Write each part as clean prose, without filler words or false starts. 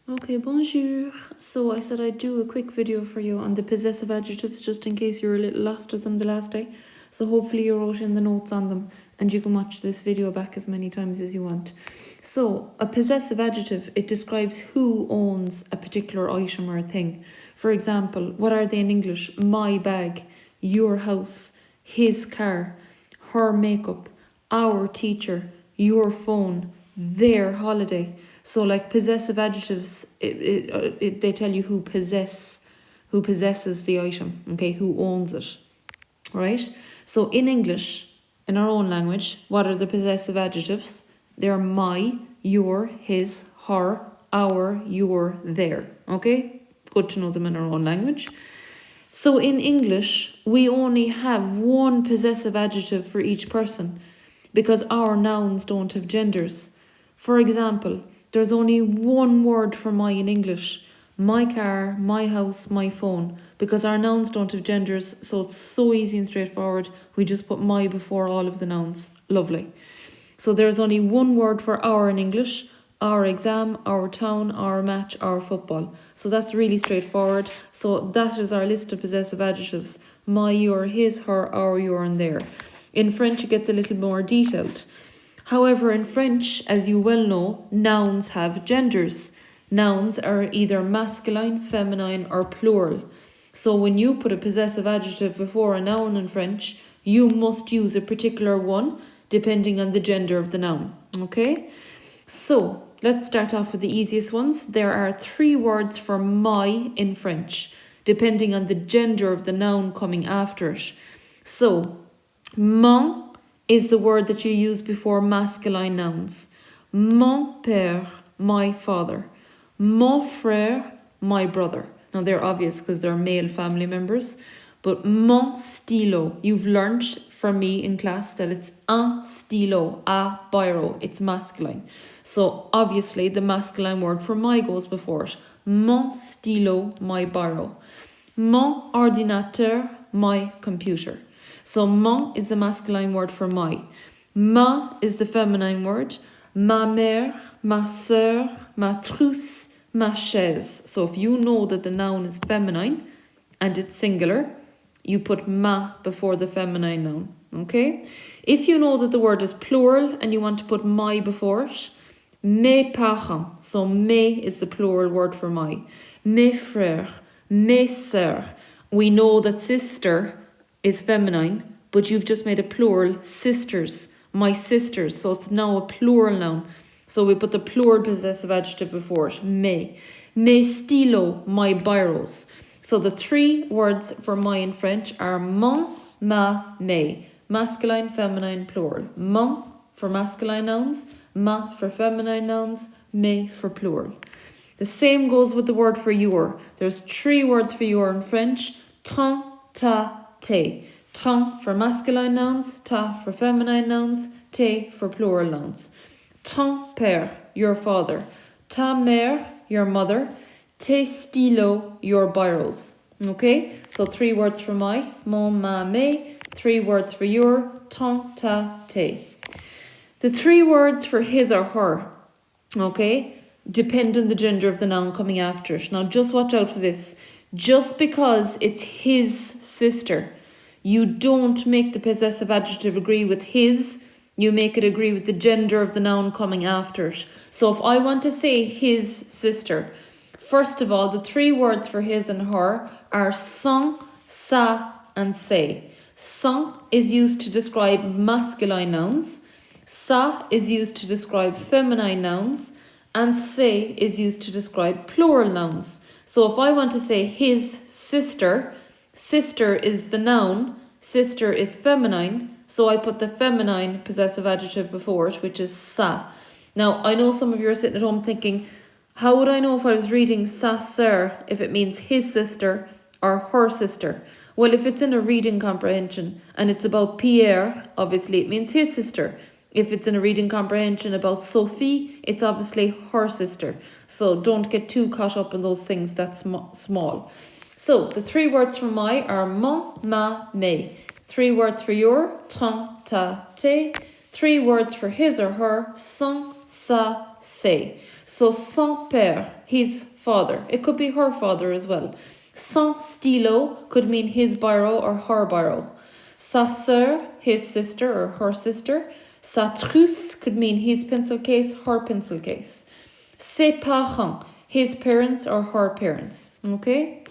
Okay, bonjour. So I said I'd do a quick video for you on the possessive adjectives just in case you were a little lost with them the last day. So hopefully you wrote in the notes on them and you can watch this video back as many times as you want. So a possessive adjective, it describes who owns a particular item or a thing. For example, what are they in English? My bag, your house, his car, her makeup, our teacher, your phone, their holiday. So like possessive adjectives, they tell you who possesses the item, okay, who owns it, right? So in English, in our own language, what are the possessive adjectives? They're my, your, his, her, our, your, their, okay? Good to know them in our own language. So in English, we only have one possessive adjective for each person because our nouns don't have genders. For example, there's only one word for my in English. My car, my house, my phone. Because our nouns don't have genders, so it's so easy and straightforward. We just put my before all of the nouns. Lovely. So there's only one word for our in English. Our exam, our town, our match, our football. So that's really straightforward. So that is our list of possessive adjectives. My, your, his, her, our, your, and their. In French, it gets a little more detailed. However, in French, as you well know, nouns have genders. Nouns are either masculine, feminine, or plural. So when you put a possessive adjective before a noun in French, you must use a particular one depending on the gender of the noun. Okay? So let's start off with the easiest ones. There are 3 words for my in French, depending on the gender of the noun coming after it. So, mon is the word that you use before masculine nouns. Mon père, my father. Mon frère, my brother. Now they're obvious because they're male family members. But mon stylo, you've learnt from me in class that it's un stylo, a biro, it's masculine. So obviously the masculine word for my goes before it. Mon stylo, my biro. Mon ordinateur, my computer. So mon is the masculine word for my. Ma is the feminine word. Ma mère, ma sœur, ma trousse, ma chaise. So if you know that the noun is feminine and it's singular, you put ma before the feminine noun, okay? If you know that the word is plural and you want to put my before it, mes parents, so mes is the plural word for my. Mes frères, mes sœurs. We know that sister is feminine, but you've just made a plural, sisters, my sisters, so it's now a plural noun. So we put the plural possessive adjective before it, mes. Mes stylos, my biros. So the 3 words for my in French are mon, ma, mes. Masculine, feminine, plural. Mon for masculine nouns, ma for feminine nouns, mes for plural. The same goes with the word for your. There's 3 words for your in French. Ton, ta, te. Ton for masculine nouns, ta for feminine nouns, te for plural nouns. Ton père, your father. Ta mère, your mother. Tes stylos, your biros. Okay, so 3 words for my, mon, ma, mes. 3 words for your, ton, ta, te. The 3 words for his or her, okay, depend on the gender of the noun coming after it. Now just watch out for this. Just because it's his sister, you don't make the possessive adjective agree with his, you make it agree with the gender of the noun coming after it. So if I want to say his sister, first of all, the 3 words for his and her are son, sa, and say. Son is used to describe masculine nouns, sa is used to describe feminine nouns, and say is used to describe plural nouns. So if I want to say his sister, sister is the noun, sister is feminine, so I put the feminine possessive adjective before it, which is sa. Now, I know some of you are sitting at home thinking, how would I know if I was reading sa sœur if it means his sister or her sister? Well, if it's in a reading comprehension and it's about Pierre, obviously it means his sister. If it's in a reading comprehension about Sophie, it's obviously her sister. So don't get too caught up in those things that's small. So the 3 words for my are mon, ma, mes. 3 words for your, ton, ta, te. 3 words for his or her, son, sa, ses. So son père, his father. It could be her father as well. Son stylo could mean his biro or her biro. Sa sœur, his sister or her sister. Sa trousse could mean his pencil case, her pencil case. Ses parents, his parents or her parents. Okay?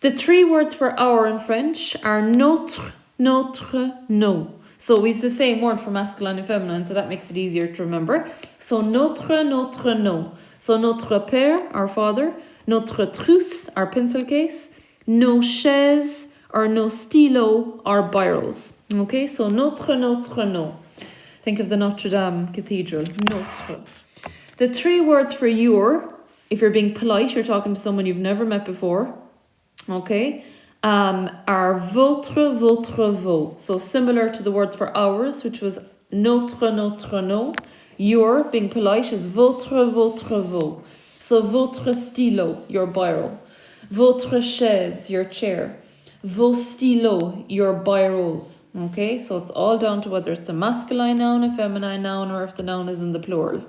The three words for our in French are notre, notre, nos. So we use the same word for masculine and feminine, so that makes it easier to remember. So notre, notre, nos. So notre père, our father. Notre trousse, our pencil case. Nos chaises or nos stylos, our biros. Okay, so notre, notre, nos. Think of the Notre Dame Cathedral. Notre. The three words for your, if you're being polite, you're talking to someone you've never met before, okay, are votre, votre, vos. So similar to the word for ours, which was notre, notre, nos. Your, being polite, is votre, votre, vos. So votre stylo, your biro. Votre chaise, your chair. Vos stylos, your biros. Okay, so it's all down to whether it's a masculine noun, a feminine noun, or if the noun is in the plural.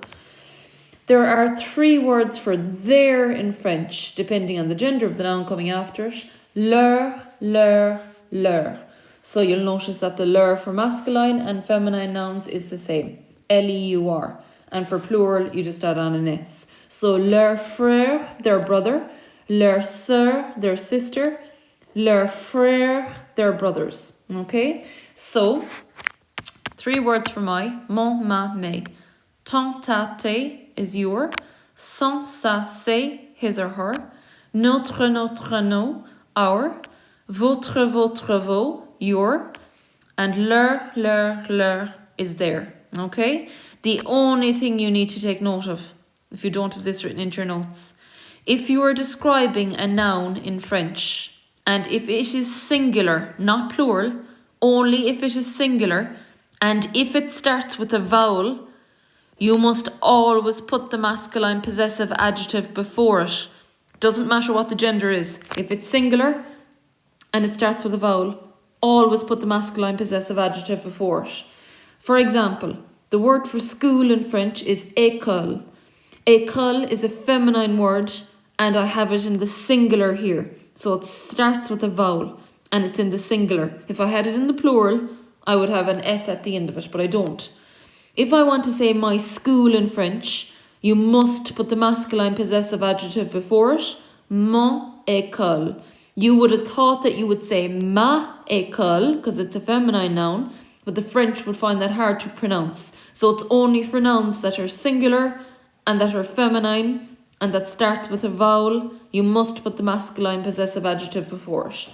There are three words for their in French, depending on the gender of the noun coming after it. Leur, leur, leur. So you'll notice that the leur for masculine and feminine nouns is the same. L-E-U-R. And for plural, you just add on an S. So leur frère, their brother. Leur sœur, their sister. Leur frère, their brothers. Okay? So, three words for my. Mon, ma, mes. Ton, ta, tes is your. Son, sa, ses, his or her. Notre, notre, nos, our. Votre, votre, vos, your. And leur, leur, leur is their. Okay? The only thing you need to take note of, if you don't have this written into your notes, if you are describing a noun in French, and if it is singular, not plural, only if it is singular, and if it starts with a vowel, you must always put the masculine possessive adjective before it. Doesn't matter what the gender is. If it's singular and it starts with a vowel, always put the masculine possessive adjective before it. For example, the word for school in French is école. École is a feminine word, and I have it in the singular here. So it starts with a vowel and it's in the singular. If I had it in the plural, I would have an S at the end of it, but I don't. If I want to say my school in French, you must put the masculine possessive adjective before it. Mon école. You would have thought that you would say ma école because it's a feminine noun, but the French would find that hard to pronounce. So it's only for nouns that are singular and that are feminine and that starts with a vowel, you must put the masculine possessive adjective before it.